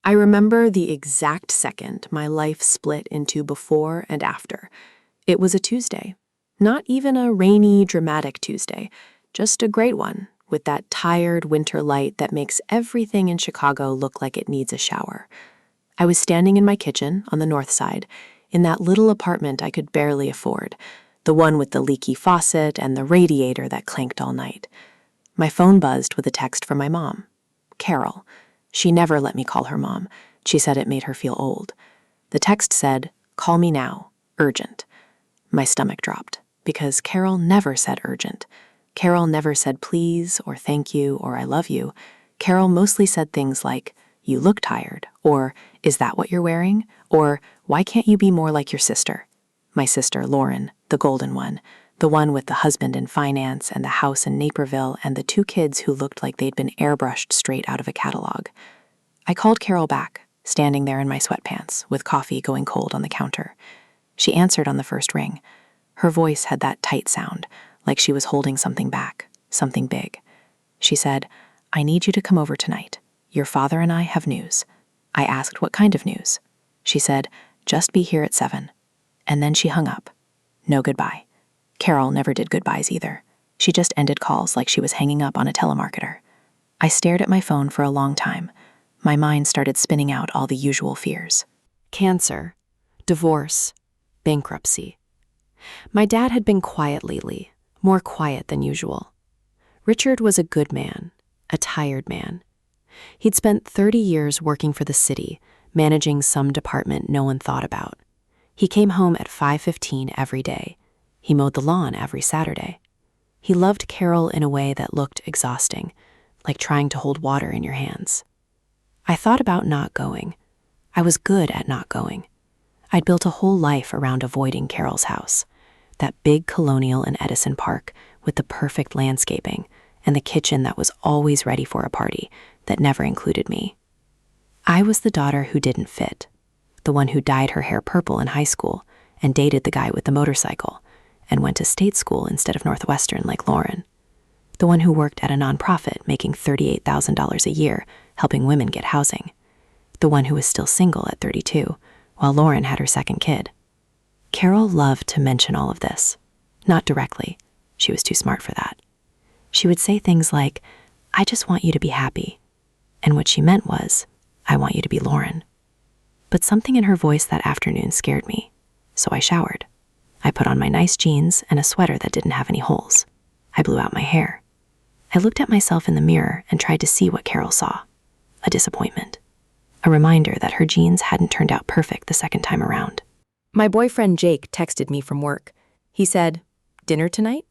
I remember the exact second my life split into before and after. It was a Tuesday. Not even a rainy, dramatic Tuesday, just a great one, with that tired winter light that makes everything in Chicago look like it needs a shower. I was standing in my kitchen on the north side, in that little apartment I could barely afford, the one with the leaky faucet and the radiator that clanked all night. My phone buzzed with a text from my mom, Carol. She never let me call her mom. She said it made her feel old. The text said, "Call me now, urgent." My stomach dropped, because Carol never said urgent. Carol never said please or thank you or I love you. Carol mostly said things like, "You look tired," or "Is that what you're wearing?" or "Why can't you be more like your sister?" My sister, Lauren, the golden one, the one with the husband in finance and the house in Naperville and the 2 kids who looked like they'd been airbrushed straight out of a catalog. I called Carol back, standing there in my sweatpants, with coffee going cold on the counter. She answered on the first ring. Her voice had that tight sound, like she was holding something back, something big. She said, "I need you to come over tonight. Your father and I have news." I asked what kind of news. She said, "Just be here at 7. And then she hung up. No goodbye. Carol never did goodbyes either. She just ended calls like she was hanging up on a telemarketer. I stared at my phone for a long time. My mind started spinning out all the usual fears. Cancer, divorce, bankruptcy. My dad had been quiet lately, more quiet than usual. Richard was a good man, a tired man. He'd spent 30 years working for the city, managing some department no one thought about. He came home at 5:15 every day. He mowed the lawn every Saturday. He loved Carol in a way that looked exhausting, like trying to hold water in your hands. I thought about not going. I was good at not going. I'd built a whole life around avoiding Carol's house, that big colonial in Edison Park with the perfect landscaping and the kitchen that was always ready for a party that never included me. I was the daughter who didn't fit, the one who dyed her hair purple in high school and dated the guy with the motorcycle and went to state school instead of Northwestern like Lauren, the one who worked at a nonprofit making $38,000 a year helping women get housing, the one who was still single at 32 while Lauren had her second kid. Carol loved to mention all of this, not directly. She was too smart for that. She would say things like, "I just want you to be happy." And what she meant was, "I want you to be Lauren." But something in her voice that afternoon scared me, so I showered. I put on my nice jeans and a sweater that didn't have any holes. I blew out my hair. I looked at myself in the mirror and tried to see what Carol saw. A disappointment. A reminder that her jeans hadn't turned out perfect the second time around. My boyfriend Jake texted me from work. He said, "Dinner tonight?"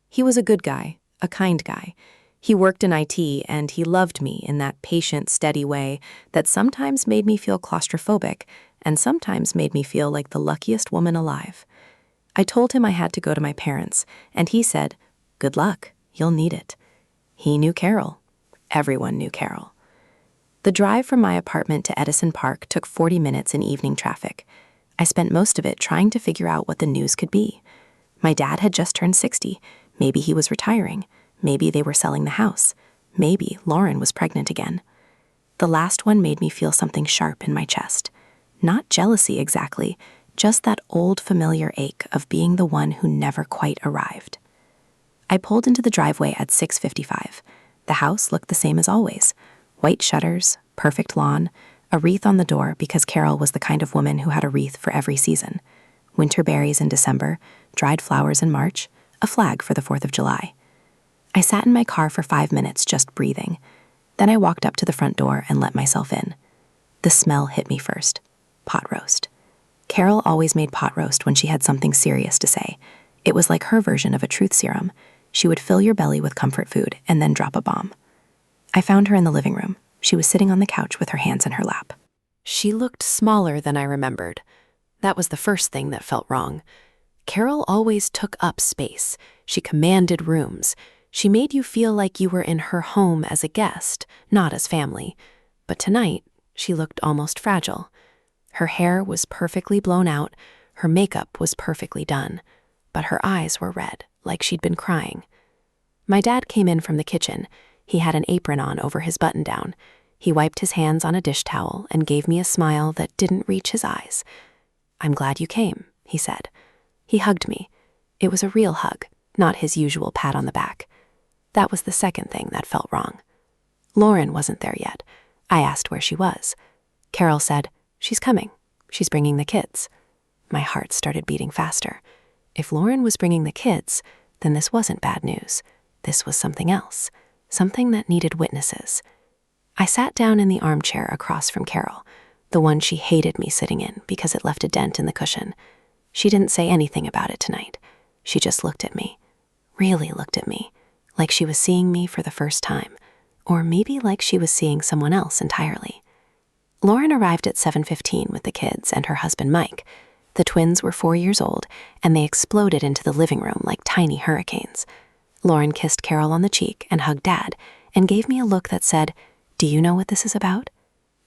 He was a good guy, a kind guy. He worked in IT and he loved me in that patient, steady way that sometimes made me feel claustrophobic and sometimes made me feel like the luckiest woman alive. I told him I had to go to my parents, and he said, "Good luck, you'll need it." He knew Carol. Everyone knew Carol. The drive from my apartment to Edison Park took 40 minutes in evening traffic. I spent most of it trying to figure out what the news could be. My dad had just turned 60. Maybe he was retiring. Maybe they were selling the house. Maybe Lauren was pregnant again. The last one made me feel something sharp in my chest. Not jealousy exactly, just that old familiar ache of being the one who never quite arrived. I pulled into the driveway at 6:55. The house looked the same as always. White shutters, perfect lawn, a wreath on the door because Carol was the kind of woman who had a wreath for every season. Winter berries in December, dried flowers in March, a flag for the 4th of July. I sat in my car for 5 minutes just breathing. Then I walked up to the front door and let myself in. The smell hit me first. Pot roast. Carol always made pot roast when she had something serious to say. It was like her version of a truth serum. She would fill your belly with comfort food and then drop a bomb. I found her in the living room. She was sitting on the couch with her hands in her lap. She looked smaller than I remembered. That was the first thing that felt wrong. Carol always took up space. She commanded rooms. She made you feel like you were in her home as a guest, not as family. But tonight, she looked almost fragile. Her hair was perfectly blown out, her makeup was perfectly done, but her eyes were red, like she'd been crying. My dad came in from the kitchen. He had an apron on over his button-down. He wiped his hands on a dish towel and gave me a smile that didn't reach his eyes. "I'm glad you came," he said. He hugged me. It was a real hug, not his usual pat on the back. That was the second thing that felt wrong. Lauren wasn't there yet. I asked where she was. Carol said, "She's coming. She's bringing the kids." My heart started beating faster. If Lauren was bringing the kids, then this wasn't bad news. This was something else, something that needed witnesses. I sat down in the armchair across from Carol, the one she hated me sitting in because it left a dent in the cushion. She didn't say anything about it tonight. She just looked at me, really looked at me, like she was seeing me for the first time, or maybe like she was seeing someone else entirely. Lauren arrived at 7:15 with the kids and her husband Mike. The twins were 4 years old, and they exploded into the living room like tiny hurricanes. Lauren kissed Carol on the cheek and hugged Dad, and gave me a look that said, "Do you know what this is about?"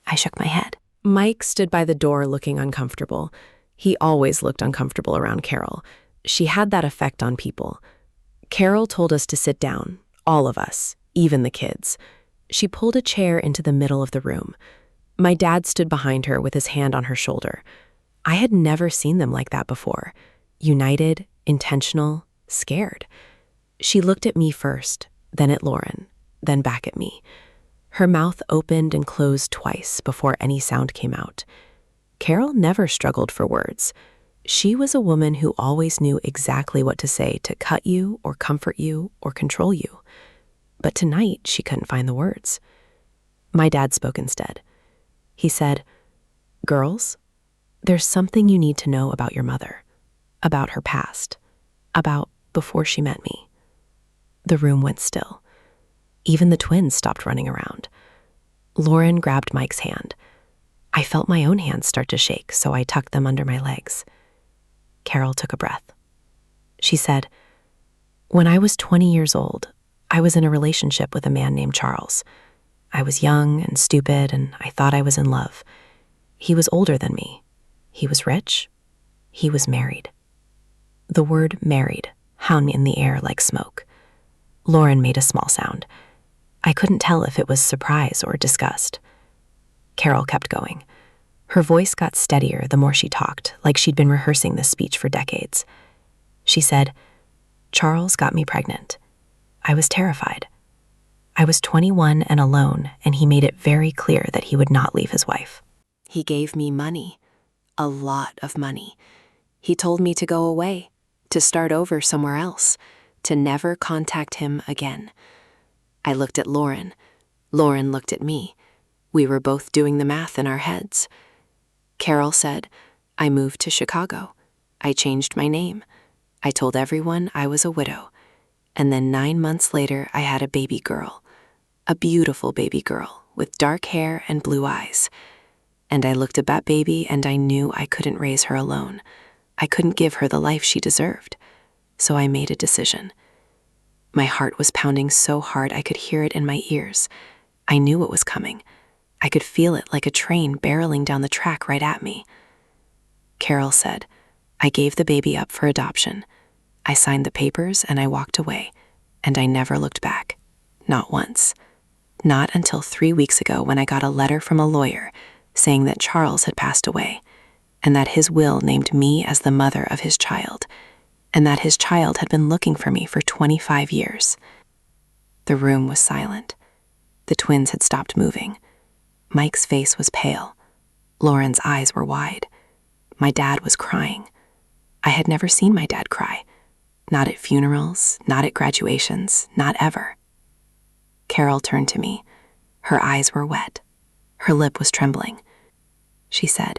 I shook my head. Mike stood by the door looking uncomfortable. He always looked uncomfortable around Carol. She had that effect on people. Carol told us to sit down, all of us, even the kids. She pulled a chair into the middle of the room. My dad stood behind her with his hand on her shoulder. I had never seen them like that before. United, intentional, scared. She looked at me first, then at Lauren, then back at me. Her mouth opened and closed twice before any sound came out. Carol never struggled for words. She was a woman who always knew exactly what to say to cut you or comfort you or control you. But tonight, she couldn't find the words. My dad spoke instead. He said, "Girls, there's something you need to know about your mother, about her past, about before she met me." The room went still. Even the twins stopped running around. Lauren grabbed Mike's hand. I felt my own hands start to shake, so I tucked them under my legs. Carol took a breath. She said, "When I was 20 years old, I was in a relationship with a man named Charles. I was young and stupid, and I thought I was in love. He was older than me. He was rich. He was married." The word married hung in the air like smoke. Lauren made a small sound. I couldn't tell if it was surprise or disgust. Carol kept going. Her voice got steadier the more she talked, like she'd been rehearsing this speech for decades. She said, "Charles got me pregnant. I was terrified. I was 21 and alone, and he made it very clear that he would not leave his wife. He gave me money, a lot of money. He told me to go away, to start over somewhere else, to never contact him again." I looked at Lauren. Lauren looked at me. We were both doing the math in our heads. Carol said, "I moved to Chicago. I changed my name. I told everyone I was a widow. And then 9 months later, I had a baby girl. A beautiful baby girl with dark hair and blue eyes. And I looked at that baby and I knew I couldn't raise her alone. I couldn't give her the life she deserved. So I made a decision. My heart was pounding so hard I could hear it in my ears. I knew it was coming. I could feel it like a train barreling down the track right at me. Carol said, "I gave the baby up for adoption. I signed the papers and I walked away, and I never looked back. Not once. Not until 3 weeks ago when I got a letter from a lawyer saying that Charles had passed away, and that his will named me as the mother of his child, and that his child had been looking for me for 25 years. The room was silent. The twins had stopped moving. Mike's face was pale. Lauren's eyes were wide. My dad was crying. I had never seen my dad cry. Not at funerals, not at graduations, not ever. Carol turned to me. Her eyes were wet. Her lip was trembling. She said,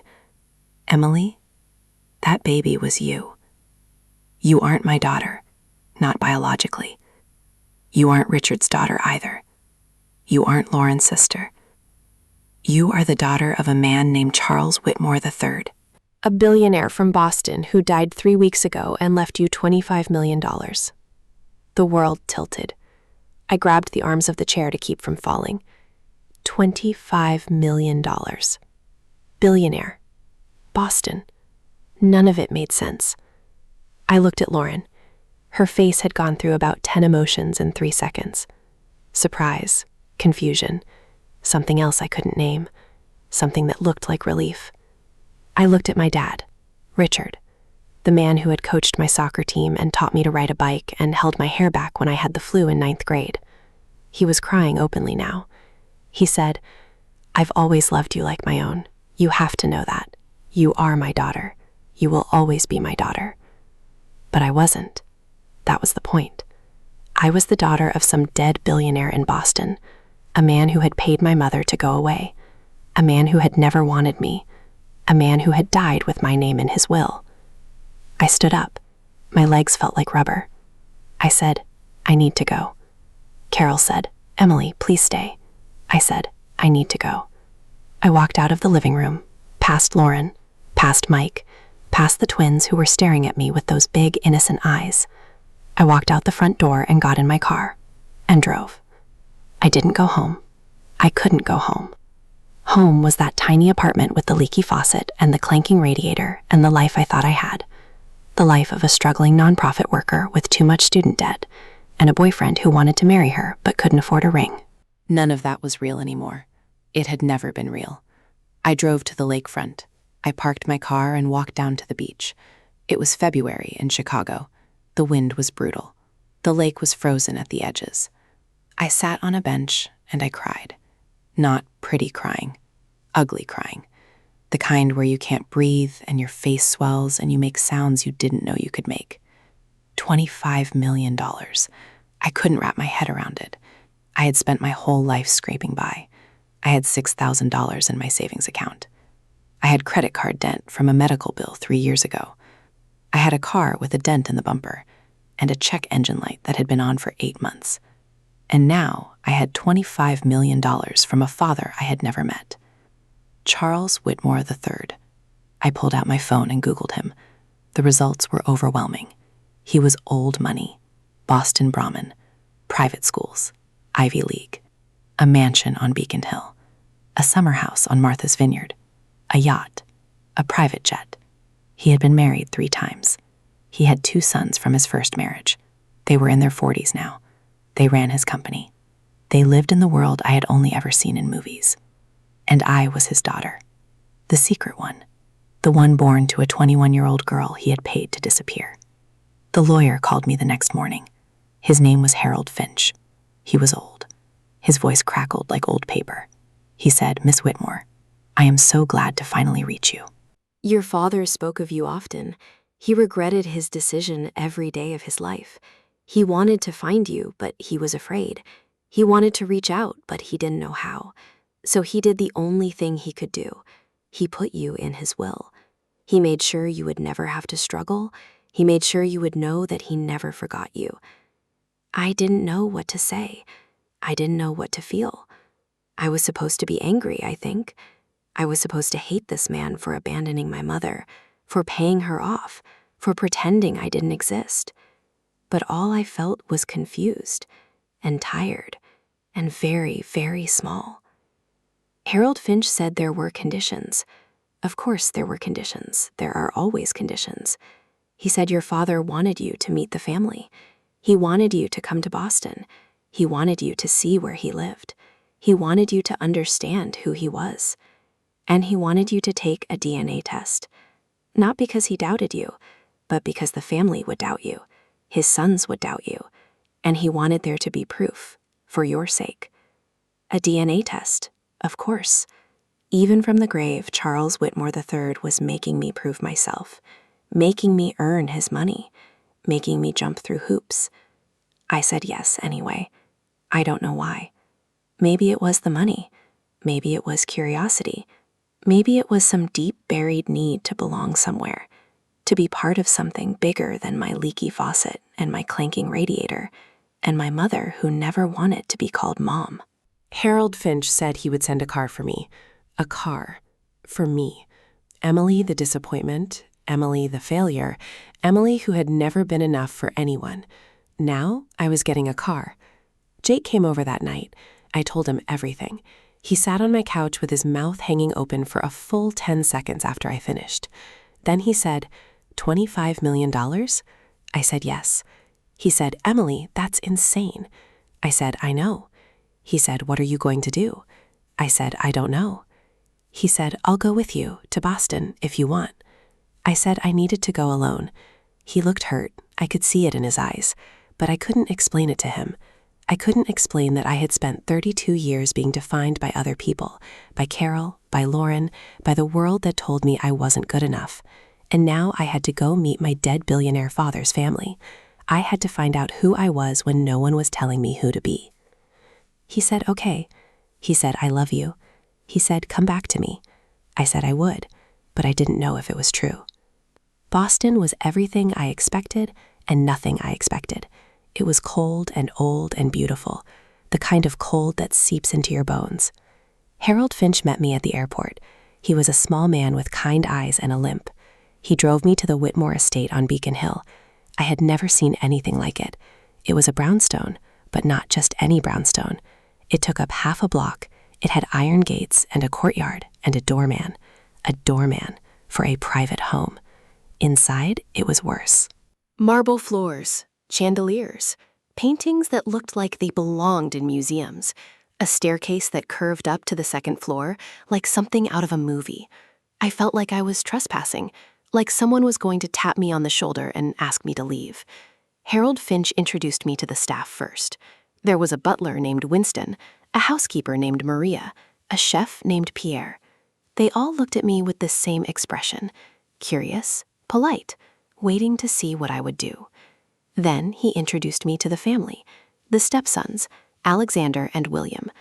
"Emily, that baby was you. You aren't my daughter, not biologically. You aren't Richard's daughter either. You aren't Lauren's sister. You are the daughter of a man named Charles Whitmore III, a billionaire from Boston who died 3 weeks ago and left you $25 million. The world tilted. I grabbed the arms of the chair to keep from falling. $25 million. Billionaire. Boston. None of it made sense. I looked at Lauren. Her face had gone through about 10 emotions in 3 seconds. Surprise, confusion, something else I couldn't name, something that looked like relief. I looked at my dad, Richard, the man who had coached my soccer team and taught me to ride a bike and held my hair back when I had the flu in 9th grade. He was crying openly now. He said, "I've always loved you like my own. You have to know that. You are my daughter. You will always be my daughter." But I wasn't. That was the point. I was the daughter of some dead billionaire in Boston, a man who had paid my mother to go away, a man who had never wanted me, a man who had died with my name in his will. I stood up. My legs felt like rubber. I said, "I need to go." Carol said, "Emily, please stay." I said, "I need to go." I walked out of the living room, past Lauren, past Mike, past the twins who were staring at me with those big, innocent eyes. I walked out the front door and got in my car and drove. I didn't go home. I couldn't go home. Home was that tiny apartment with the leaky faucet and the clanking radiator and the life I thought I had. The life of a struggling nonprofit worker with too much student debt and a boyfriend who wanted to marry her but couldn't afford a ring. None of that was real anymore. It had never been real. I drove to the lakefront. I parked my car and walked down to the beach. It was February in Chicago. The wind was brutal. The lake was frozen at the edges. I sat on a bench and I cried. Not pretty crying, ugly crying. The kind where you can't breathe and your face swells and you make sounds you didn't know you could make. $25 million. I couldn't wrap my head around it. I had spent my whole life scraping by. I had $6,000 in my savings account. I had credit card debt from a medical bill 3 years ago. I had a car with a dent in the bumper and a check engine light that had been on for 8 months. And now I had $25 million from a father I had never met. Charles Whitmore III. I pulled out my phone and Googled him. The results were overwhelming. He was old money, Boston Brahmin, private schools, Ivy League, a mansion on Beacon Hill, a summer house on Martha's Vineyard, a yacht, a private jet. He had been married 3 times. He had 2 sons from his first marriage. They were in their 40s now. They ran his company. They lived in the world I had only ever seen in movies. And I was his daughter, the secret one, the one born to a 21-year-old girl he had paid to disappear. The lawyer called me the next morning. His name was Harold Finch. He was old. His voice crackled like old paper. He said, "Miss Whitmore, I am so glad to finally reach you. Your father spoke of you often. He regretted his decision every day of his life. He wanted to find you, but he was afraid. He wanted to reach out, but he didn't know how. So he did the only thing he could do. He put you in his will. He made sure you would never have to struggle. He made sure you would know that he never forgot you." I didn't know what to say. I didn't know what to feel. I was supposed to be angry, I think. I was supposed to hate this man for abandoning my mother, for paying her off, for pretending I didn't exist. But all I felt was confused and tired and very, very small. Harold Finch said there were conditions. Of course there were conditions. There are always conditions. He said your father wanted you to meet the family. He wanted you to come to Boston. He wanted you to see where he lived. He wanted you to understand who he was. And he wanted you to take a DNA test. Not because he doubted you, but because the family would doubt you. His sons would doubt you. And he wanted there to be proof, for your sake. A DNA test, of course. Even from the grave, Charles Whitmore III was making me prove myself, making me earn his money, making me jump through hoops. I said yes anyway. I don't know why. Maybe it was the money. Maybe it was curiosity. Maybe it was some deep buried need to belong somewhere, to be part of something bigger than my leaky faucet and my clanking radiator, and my mother who never wanted to be called Mom. Harold Finch said he would send a car for me. A car. For me. Emily the disappointment, Emily the failure, Emily who had never been enough for anyone. Now I was getting a car. Jake came over that night. I told him everything. He sat on my couch with his mouth hanging open for a full 10 seconds after I finished. Then he said, $25 million? I said yes. He said, "Emily, that's insane." I said, "I know." He said, "What are you going to do?" I said, I don't know. He said, I'll go with you to Boston if you want. I said I needed to go alone. He looked hurt. I could see it in his eyes, but I couldn't explain it to him. I couldn't explain that I had spent 32 years being defined by other people, by Carol, by Lauren, by the world that told me I wasn't good enough. And now I had to go meet my dead billionaire father's family. I had to find out who I was when no one was telling me who to be. He said, okay. He said, I love you. He said, come back to me. I said I would, but I didn't know if it was true. Boston was everything I expected and nothing I expected. It was cold and old and beautiful, the kind of cold that seeps into your bones. Harold Finch met me at the airport. He was a small man with kind eyes and a limp. He drove me to the Whitmore estate on Beacon Hill. I had never seen anything like it. It was a brownstone, but not just any brownstone. It took up half a block. It had iron gates and a courtyard and a doorman for a private home. Inside, it was worse. Marble floors, chandeliers, paintings that looked like they belonged in museums, a staircase that curved up to the second floor like something out of a movie. I felt like I was trespassing, like someone was going to tap me on the shoulder and ask me to leave. Harold Finch introduced me to the staff first. There was a butler named Winston, a housekeeper named Maria, a chef named Pierre. They all looked at me with the same expression, curious, polite, waiting to see what I would do. Then he introduced me to the family, the stepsons, Alexander and William.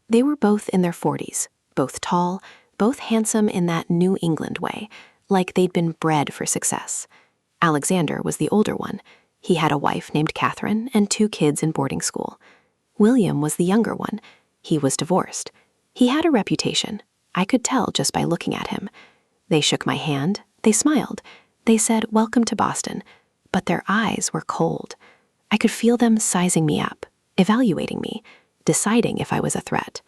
They were both in their 40s, both tall, both handsome in that New England way, like they'd been bred for success. Alexander was the older one. He had a wife named Catherine and 2 kids in boarding school. William was the younger one. He was divorced. He had a reputation. I could tell just by looking at him. They shook my hand. They smiled. They said, welcome to Boston. But their eyes were cold. I could feel them sizing me up, evaluating me, deciding if I was a threat.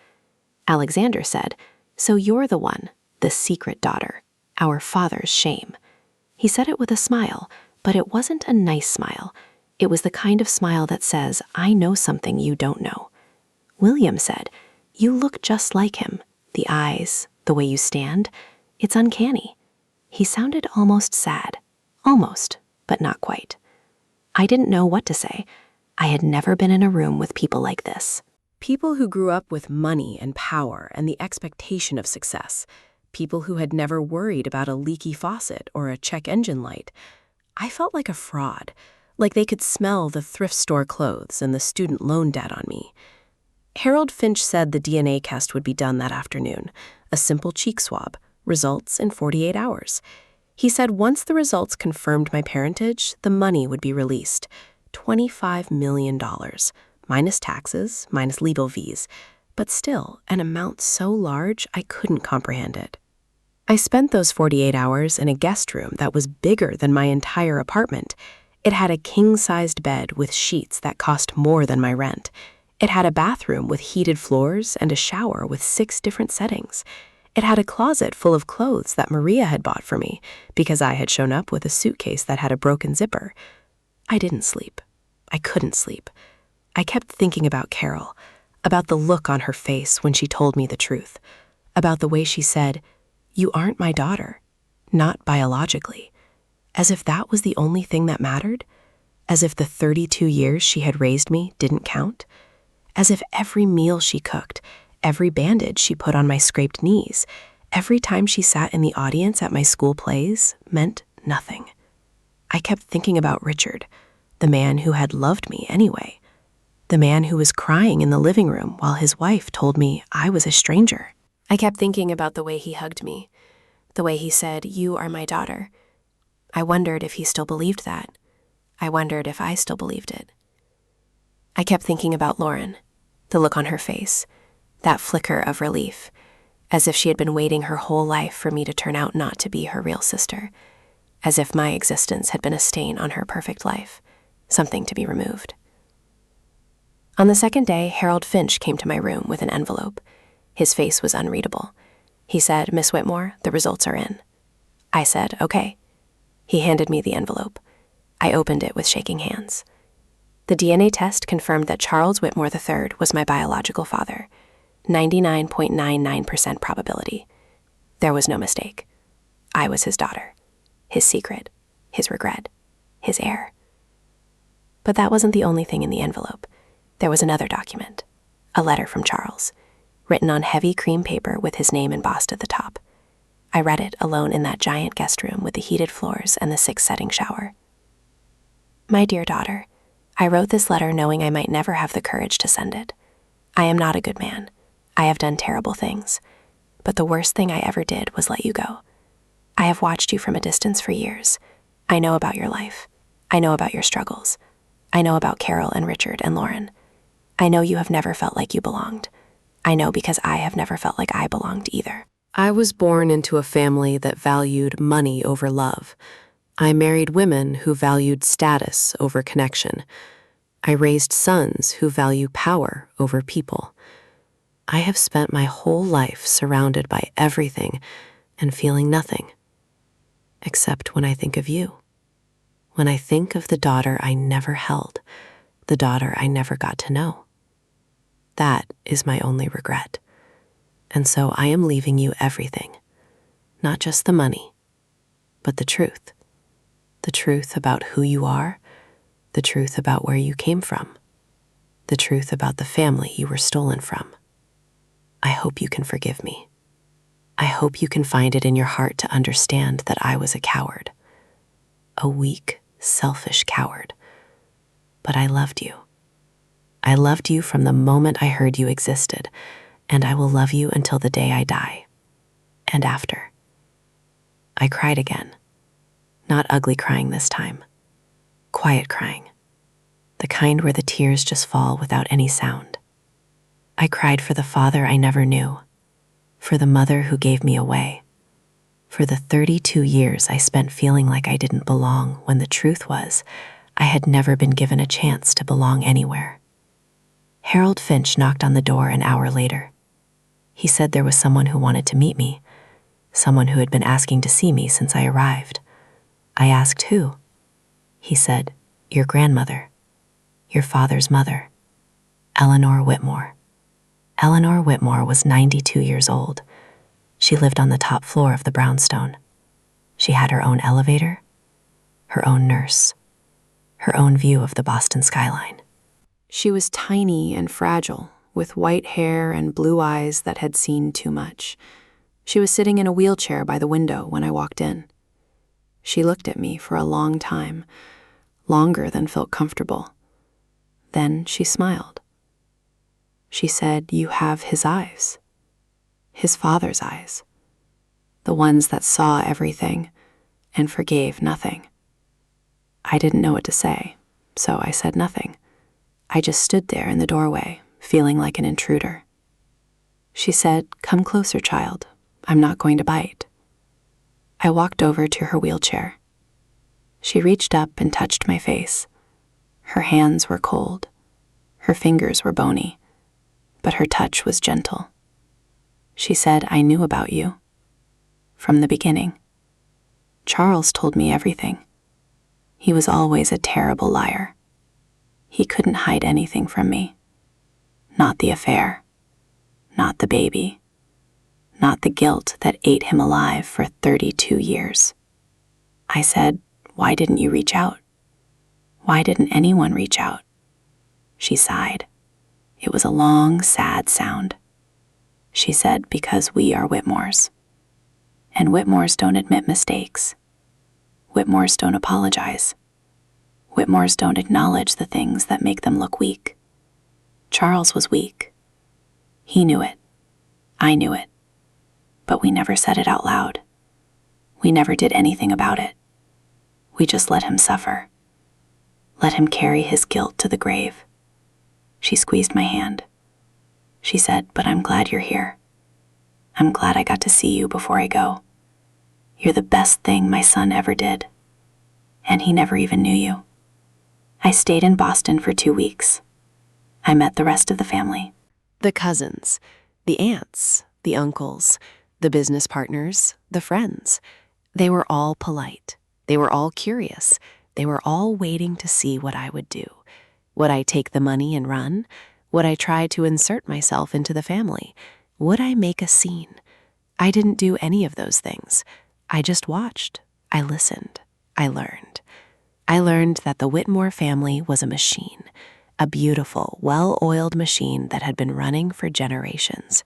Alexander said, so you're the one, the secret daughter, our father's shame. He said it with a smile, but it wasn't a nice smile. It was the kind of smile that says, I know something you don't know. William said, you look just like him. The eyes, the way you stand, it's uncanny. He sounded almost sad. Almost, but not quite. I didn't know what to say. I had never been in a room with people like this. People who grew up with money and power and the expectation of success. People who had never worried about a leaky faucet or a check engine light. I felt like a fraud, like they could smell the thrift store clothes and the student loan debt on me. Harold Finch said the DNA test would be done that afternoon, a simple cheek swab, results in 48 hours. He said once the results confirmed my parentage, the money would be released. $25 million, minus taxes, minus legal fees, but still an amount so large I couldn't comprehend it. I spent those 48 hours in a guest room that was bigger than my entire apartment. It had a king-sized bed with sheets that cost more than my rent. It had a bathroom with heated floors and a shower with 6 different settings. It had a closet full of clothes that Maria had bought for me because I had shown up with a suitcase that had a broken zipper. I didn't sleep. I couldn't sleep. I kept thinking about Carol, about the look on her face when she told me the truth, about the way she said, "You aren't my daughter, not biologically," as if that was the only thing that mattered, as if the 32 years she had raised me didn't count, as if every meal she cooked, every bandage she put on my scraped knees, every time she sat in the audience at my school plays meant nothing. I kept thinking about Richard, the man who had loved me anyway, the man who was crying in the living room while his wife told me I was a stranger. I kept thinking about the way he hugged me, the way he said, "You are my daughter." I wondered if he still believed that. I wondered if I still believed it. I kept thinking about Lauren, the look on her face, that flicker of relief, as if she had been waiting her whole life for me to turn out not to be her real sister, as if my existence had been a stain on her perfect life, something to be removed. On the second day, Harold Finch came to my room with an envelope. His face was unreadable. He said, "Miss Whitmore, the results are in." I said, "Okay." He handed me the envelope. I opened it with shaking hands. The DNA test confirmed that Charles Whitmore III was my biological father. 99.99% probability. There was no mistake. I was his daughter, his secret, his regret, his heir. But that wasn't the only thing in the envelope. There was another document, a letter from Charles, written on heavy cream paper with his name embossed at the top. I read it alone in that giant guest room with the heated floors and the 6-setting shower. My dear daughter, I wrote this letter knowing I might never have the courage to send it. I am not a good man. I have done terrible things. But the worst thing I ever did was let you go. I have watched you from a distance for years. I know about your life. I know about your struggles. I know about Carol and Richard and Lauren. I know you have never felt like you belonged. I know because I have never felt like I belonged either. I was born into a family that valued money over love. I married women who valued status over connection. I raised sons who value power over people. I have spent my whole life surrounded by everything and feeling nothing. Except when I think of you. When I think of the daughter I never held, the daughter I never got to know. That is my only regret. And so I am leaving you everything. Not just the money, but the truth. The truth about who you are, the truth about where you came from, the truth about the family you were stolen from. I hope you can forgive me. I hope you can find it in your heart to understand that I was a coward. A weak, selfish coward. But I loved you. I loved you from the moment I heard you existed, and I will love you until the day I die. And after. I cried again. Not ugly crying this time. Quiet crying. The kind where the tears just fall without any sound. I cried for the father I never knew, for the mother who gave me away, for the 32 years I spent feeling like I didn't belong when the truth was I had never been given a chance to belong anywhere. Harold Finch knocked on the door an hour later. He said there was someone who wanted to meet me, someone who had been asking to see me since I arrived. I asked who. He said, your grandmother, your father's mother, Eleanor Whitmore. Eleanor Whitmore was 92 years old. She lived on the top floor of the brownstone. She had her own elevator, her own nurse, her own view of the Boston skyline. She was tiny and fragile, with white hair and blue eyes that had seen too much. She was sitting in a wheelchair by the window when I walked in. She looked at me for a long time, longer than felt comfortable. Then she smiled. She said, you have his eyes, his father's eyes, the ones that saw everything and forgave nothing. I didn't know what to say, so I said nothing. I just stood there in the doorway, feeling like an intruder. She said, come closer, child. I'm not going to bite. I walked over to her wheelchair. She reached up and touched my face. Her hands were cold. Her fingers were bony, but her touch was gentle. She said, I knew about you. From the beginning. Charles told me everything. He was always a terrible liar. He couldn't hide anything from me. Not the affair. Not the baby. Not the guilt that ate him alive for 32 years. I said, why didn't you reach out? Why didn't anyone reach out? She sighed. It was a long, sad sound. She said, because we are Whitmores. And Whitmores don't admit mistakes. Whitmores don't apologize. Whitmores don't acknowledge the things that make them look weak. Charles was weak. He knew it. I knew it. But we never said it out loud. We never did anything about it. We just let him suffer. Let him carry his guilt to the grave. She squeezed my hand. She said, but I'm glad you're here. I'm glad I got to see you before I go. You're the best thing my son ever did. And he never even knew you. I stayed in Boston for 2 weeks. I met the rest of the family. The cousins, the aunts, the uncles, the business partners, the friends. They were all polite. They were all curious. They were all waiting to see what I would do. Would I take the money and run? Would I try to insert myself into the family? Would I make a scene? I didn't do any of those things. I just watched. I listened. I learned. I learned that the Whitmore family was a machine, a beautiful, well-oiled machine that had been running for generations.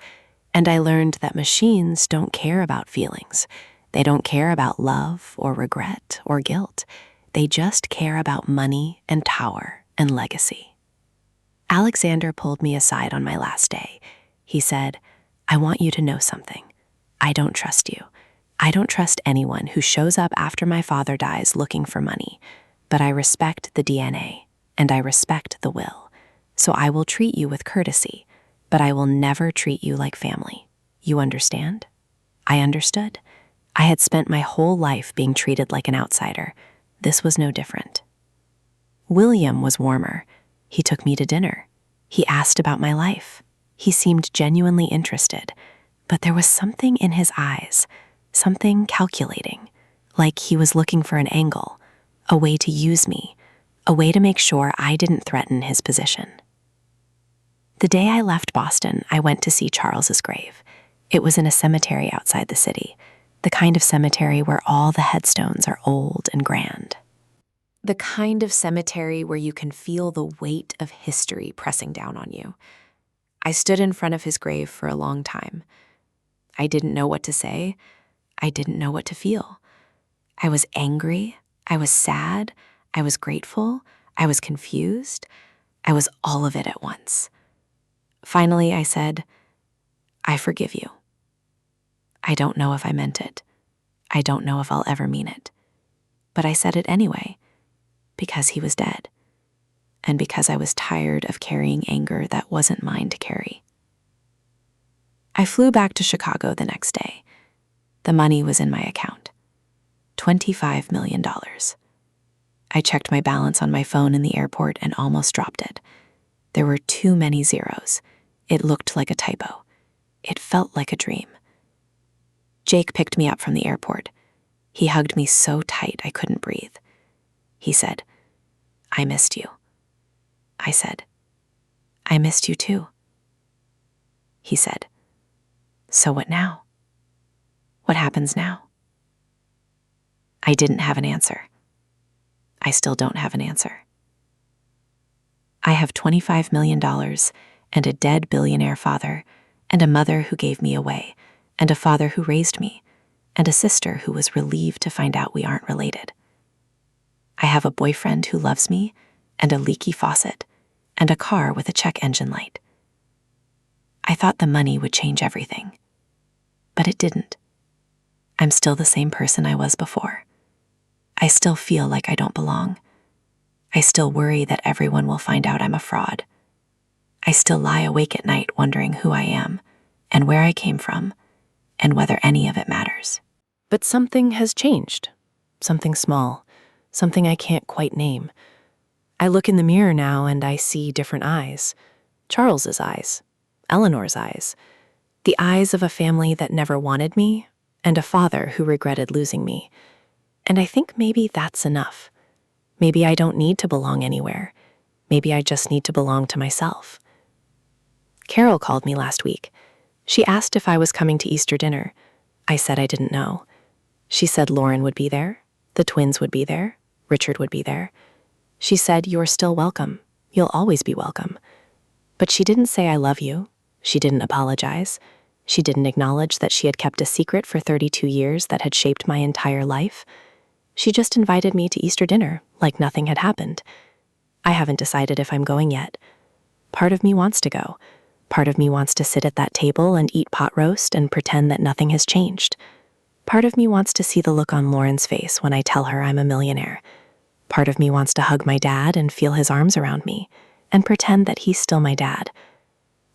And I learned that machines don't care about feelings. They don't care about love or regret or guilt. They just care about money and power and legacy. Alexander pulled me aside on my last day. He said, "I want you to know something. I don't trust you. I don't trust anyone who shows up after my father dies looking for money, but I respect the DNA and I respect the will. So I will treat you with courtesy, but I will never treat you like family. You understand?" I understood. I had spent my whole life being treated like an outsider. This was no different. William was warmer. He took me to dinner. He asked about my life. He seemed genuinely interested, but there was something in his eyes, something calculating, like he was looking for an angle, a way to use me, a way to make sure I didn't threaten his position. The day I left Boston, I went to see Charles's grave. It was in a cemetery outside the city, the kind of cemetery where all the headstones are old and grand. The kind of cemetery where you can feel the weight of history pressing down on you. I stood in front of his grave for a long time. I didn't know what to say. I didn't know what to feel. I was angry. I was sad. I was grateful. I was confused. I was all of it at once. Finally, I said, "I forgive you." I don't know if I meant it. I don't know if I'll ever mean it. But I said it anyway, because he was dead, and because I was tired of carrying anger that wasn't mine to carry. I flew back to Chicago the next day. The money was in my account. $25 million. I checked my balance on my phone in the airport and almost dropped it. There were too many zeros. It looked like a typo. It felt like a dream. Jake picked me up from the airport. He hugged me so tight I couldn't breathe. He said, "I missed you." I said, "I missed you too." He said, "So what now? What happens now?" I didn't have an answer. I still don't have an answer. I have $25 million and a dead billionaire father, and a mother who gave me away, and a father who raised me, and a sister who was relieved to find out we aren't related. I have a boyfriend who loves me, and a leaky faucet, and a car with a check engine light. I thought the money would change everything, but it didn't. I'm still the same person I was before. I still feel like I don't belong. I still worry that everyone will find out I'm a fraud. I still lie awake at night wondering who I am, and where I came from, and whether any of it matters. But something has changed. Something small. Something I can't quite name. I look in the mirror now and I see different eyes. Charles's eyes. Eleanor's eyes. The eyes of a family that never wanted me, and a father who regretted losing me. And I think maybe that's enough. Maybe I don't need to belong anywhere. Maybe I just need to belong to myself. Carol called me last week. She asked if I was coming to Easter dinner. I said I didn't know. She said Lauren would be there, the twins would be there, Richard would be there. She said, "You're still welcome. You'll always be welcome." But she didn't say I love you. She didn't apologize. She didn't acknowledge that she had kept a secret for 32 years that had shaped my entire life. She just invited me to Easter dinner, like nothing had happened. I haven't decided if I'm going yet. Part of me wants to go. Part of me wants to sit at that table and eat pot roast and pretend that nothing has changed. Part of me wants to see the look on Lauren's face when I tell her I'm a millionaire. Part of me wants to hug my dad and feel his arms around me and pretend that he's still my dad.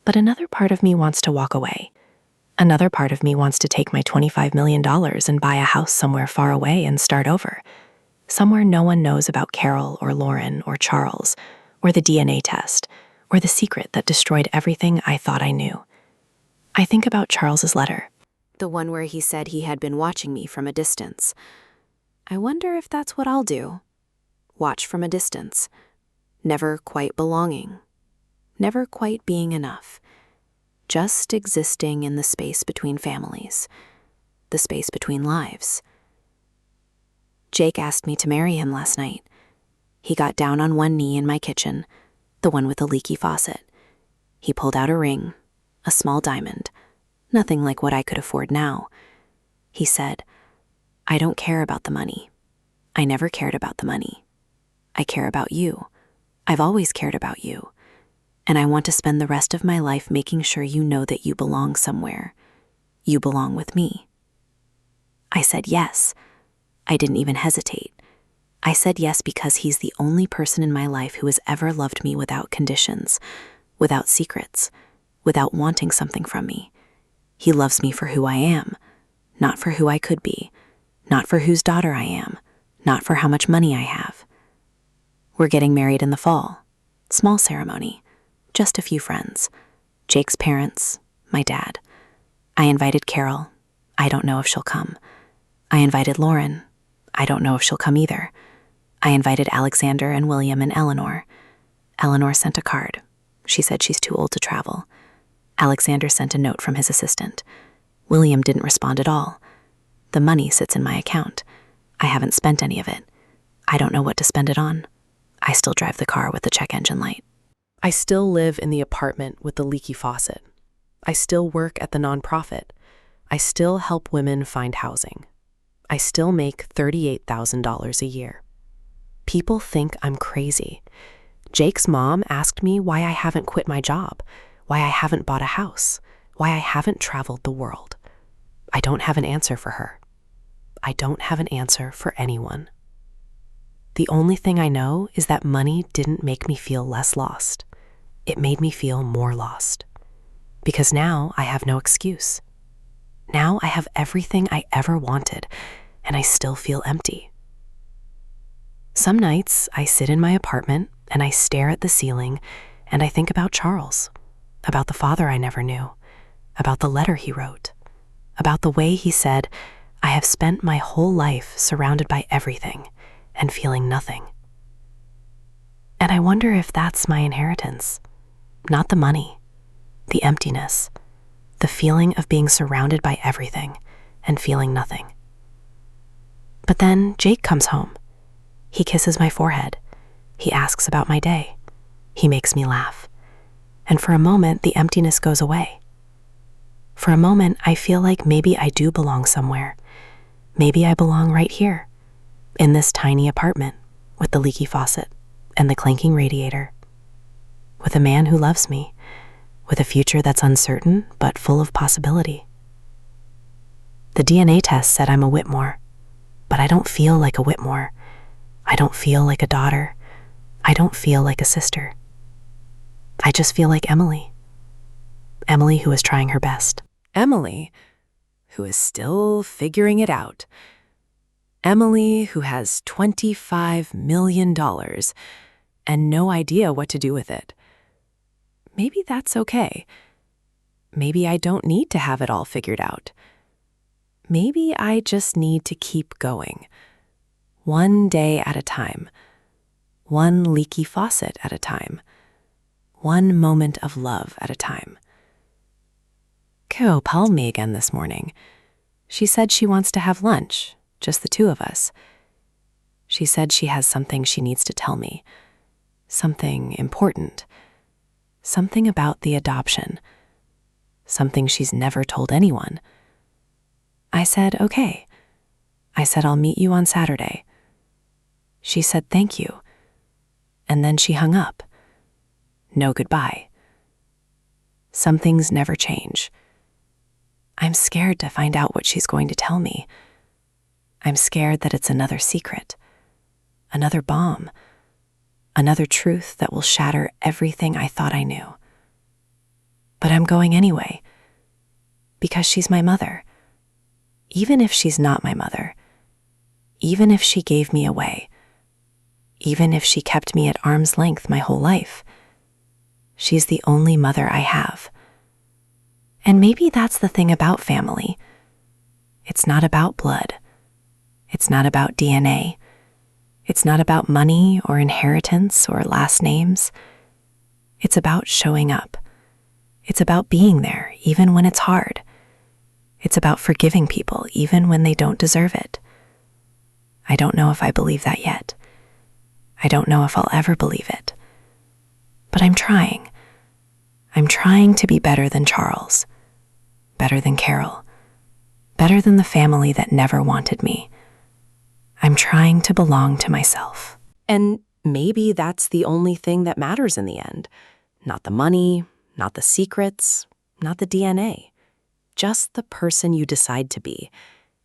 But another part of me wants to walk away. Another part of me wants to take my $25 million and buy a house somewhere far away and start over. Somewhere no one knows about Carol or Lauren or Charles or the DNA test or the secret that destroyed everything I thought I knew. I think about Charles's letter. The one where he said he had been watching me from a distance. I wonder if that's what I'll do. Watch from a distance. Never quite belonging. never quite being enough, just existing in the space between families, the space between lives. Jake asked me to marry him last night. He got down on one knee in my kitchen, the one with the leaky faucet. He pulled out a ring, a small diamond, nothing like what I could afford now. He said, "I don't care about the money. I never cared about the money. I care about you. I've always cared about you. And I want to spend the rest of my life making sure you know that you belong somewhere. You belong with me." I said yes. I didn't even hesitate. I said yes because he's the only person in my life who has ever loved me without conditions, without secrets, without wanting something from me. He loves me for who I am, not for who I could be, not for whose daughter I am, not for how much money I have. We're getting married in the fall. Small ceremony. Just a few friends. Jake's parents, my dad. I invited Carol. I don't know if she'll come. I invited Lauren. I don't know if she'll come either. I invited Alexander and William and Eleanor. Eleanor sent a card. She said she's too old to travel. Alexander sent a note from his assistant. William didn't respond at all. The money sits in my account. I haven't spent any of it. I don't know what to spend it on. I still drive the car with the check engine light. I still live in the apartment with the leaky faucet. I still work at the nonprofit. I still help women find housing. I still make $38,000 a year. People think I'm crazy. Jake's mom asked me why I haven't quit my job, why I haven't bought a house, why I haven't traveled the world. I don't have an answer for her. I don't have an answer for anyone. The only thing I know is that money didn't make me feel less lost. It made me feel more lost. Because now I have no excuse. Now I have everything I ever wanted, and I still feel empty. Some nights I sit in my apartment and I stare at the ceiling and I think about Charles, about the father I never knew, about the letter he wrote, about the way he said, "I have spent my whole life surrounded by everything and feeling nothing." And I wonder if that's my inheritance. Not the money, the emptiness, the feeling of being surrounded by everything and feeling nothing. But then Jake comes home. He kisses my forehead. He asks about my day. He makes me laugh. And for a moment, the emptiness goes away. For a moment, I feel like maybe I do belong somewhere. Maybe I belong right here, in this tiny apartment with the leaky faucet and the clanking radiator, with a man who loves me, with a future that's uncertain but full of possibility. The DNA test said I'm a Whitmore, but I don't feel like a Whitmore. I don't feel like a daughter. I don't feel like a sister. I just feel like Emily. Emily who is trying her best. Emily who is still figuring it out. Emily who has $25 million and no idea what to do with it. Maybe that's okay. Maybe I don't need to have it all figured out. Maybe I just need to keep going. One day at a time. One leaky faucet at a time. One moment of love at a time. Carol called me again this morning. She said she wants to have lunch, just the two of us. She said she has something she needs to tell me. Something important. Something about the adoption. Something she's never told anyone. I said, okay. I said, I'll meet you on Saturday. She said, thank you. And then she hung up. No goodbye. Some things never change. I'm scared to find out what she's going to tell me. I'm scared that it's another secret, another bomb, another truth that will shatter everything I thought I knew. But I'm going anyway, because she's my mother. Even if she's not my mother, even if she gave me away, even if she kept me at arm's length my whole life, she's the only mother I have. And maybe that's the thing about family. It's not about blood. It's not about DNA. It's not about money or inheritance or last names. It's about showing up. It's about being there even when it's hard. It's about forgiving people even when they don't deserve it. I don't know if I believe that yet. I don't know if I'll ever believe it. But I'm trying. I'm trying to be better than Charles, better than Carol, better than the family that never wanted me. I'm trying to belong to myself. And maybe that's the only thing that matters in the end. Not the money, not the secrets, not the DNA. Just the person you decide to be.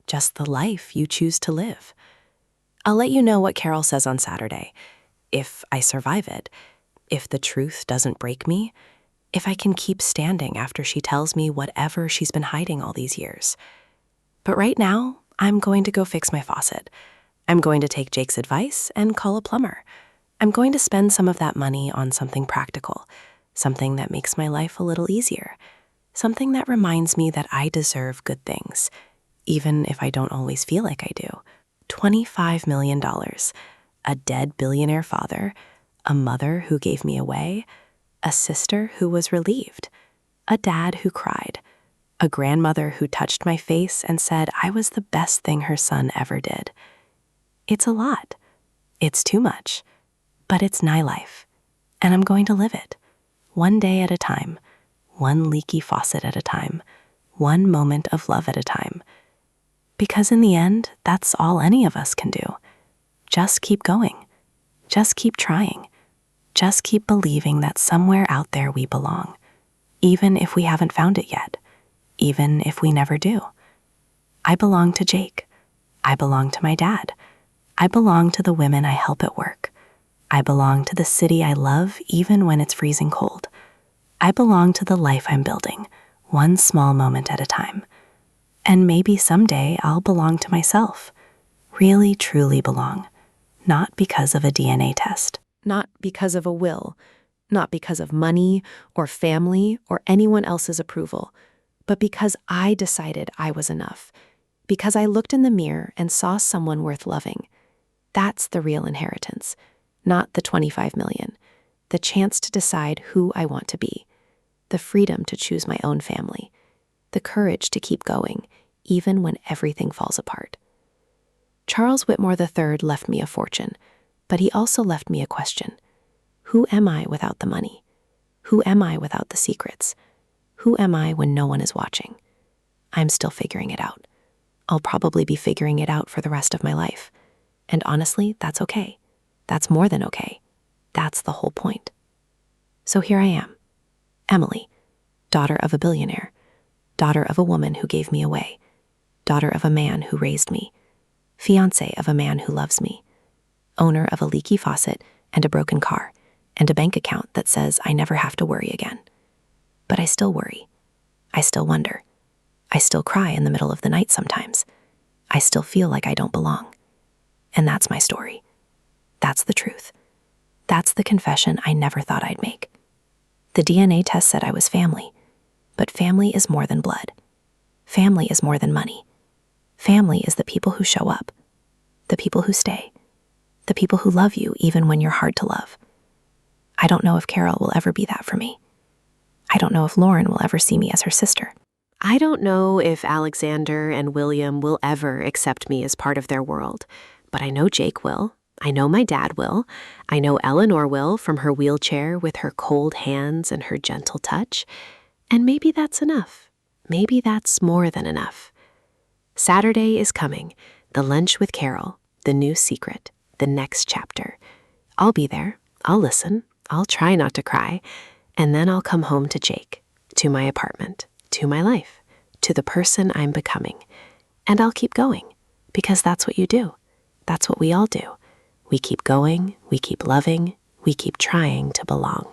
Just the life you choose to live. I'll let you know what Carol says on Saturday. If I survive it, if the truth doesn't break me, if I can keep standing after she tells me whatever she's been hiding all these years. But right now, I'm going to go fix my faucet. I'm going to take Jake's advice and call a plumber. I'm going to spend some of that money on something practical, something that makes my life a little easier, something that reminds me that I deserve good things, even if I don't always feel like I do. $25 million, a dead billionaire father, a mother who gave me away, a sister who was relieved, a dad who cried, a grandmother who touched my face and said I was the best thing her son ever did. It's a lot. It's too much. But it's my life, and I'm going to live it, one day at a time, one leaky faucet at a time, one moment of love at a time. Because in the end, that's all any of us can do. Just keep going. Just keep trying. Just keep believing that somewhere out there we belong, even if we haven't found it yet, even if we never do. I belong to Jake. I belong to my dad. I belong to the women I help at work. I belong to the city I love even when it's freezing cold. I belong to the life I'm building, one small moment at a time. And maybe someday I'll belong to myself, really truly belong, not because of a DNA test. Not because of a will, not because of money or family or anyone else's approval, but because I decided I was enough, because I looked in the mirror and saw someone worth loving. That's the real inheritance, not the 25 million, the chance to decide who I want to be, the freedom to choose my own family, the courage to keep going, even when everything falls apart. Charles Whitmore III left me a fortune, but he also left me a question. Who am I without the money? Who am I without the secrets? Who am I when no one is watching? I'm still figuring it out. I'll probably be figuring it out for the rest of my life. And honestly, that's okay. That's more than okay. That's the whole point. So here I am, Emily, daughter of a billionaire, daughter of a woman who gave me away, daughter of a man who raised me, fiancé of a man who loves me, owner of a leaky faucet and a broken car, and a bank account that says I never have to worry again. But I still worry. I still wonder. I still cry in the middle of the night sometimes. I still feel like I don't belong. And that's my story. That's the truth. That's the confession I never thought I'd make. The DNA test said I was family, but family is more than blood. Family is more than money. Family is the people who show up, the people who stay, the people who love you even when you're hard to love. I don't know if Carol will ever be that for me. I don't know if Lauren will ever see me as her sister. I don't know if Alexander and William will ever accept me as part of their world, but I know Jake will. I know my dad will. I know Eleanor will from her wheelchair with her cold hands and her gentle touch. And maybe that's enough. Maybe that's more than enough. Saturday is coming. The lunch with Carol, the new secret, the next chapter. I'll be there. I'll listen. I'll try not to cry. And then I'll come home to Jake, to my apartment, to my life, to the person I'm becoming. And I'll keep going, because that's what you do. That's what we all do. We keep going, we keep loving, we keep trying to belong.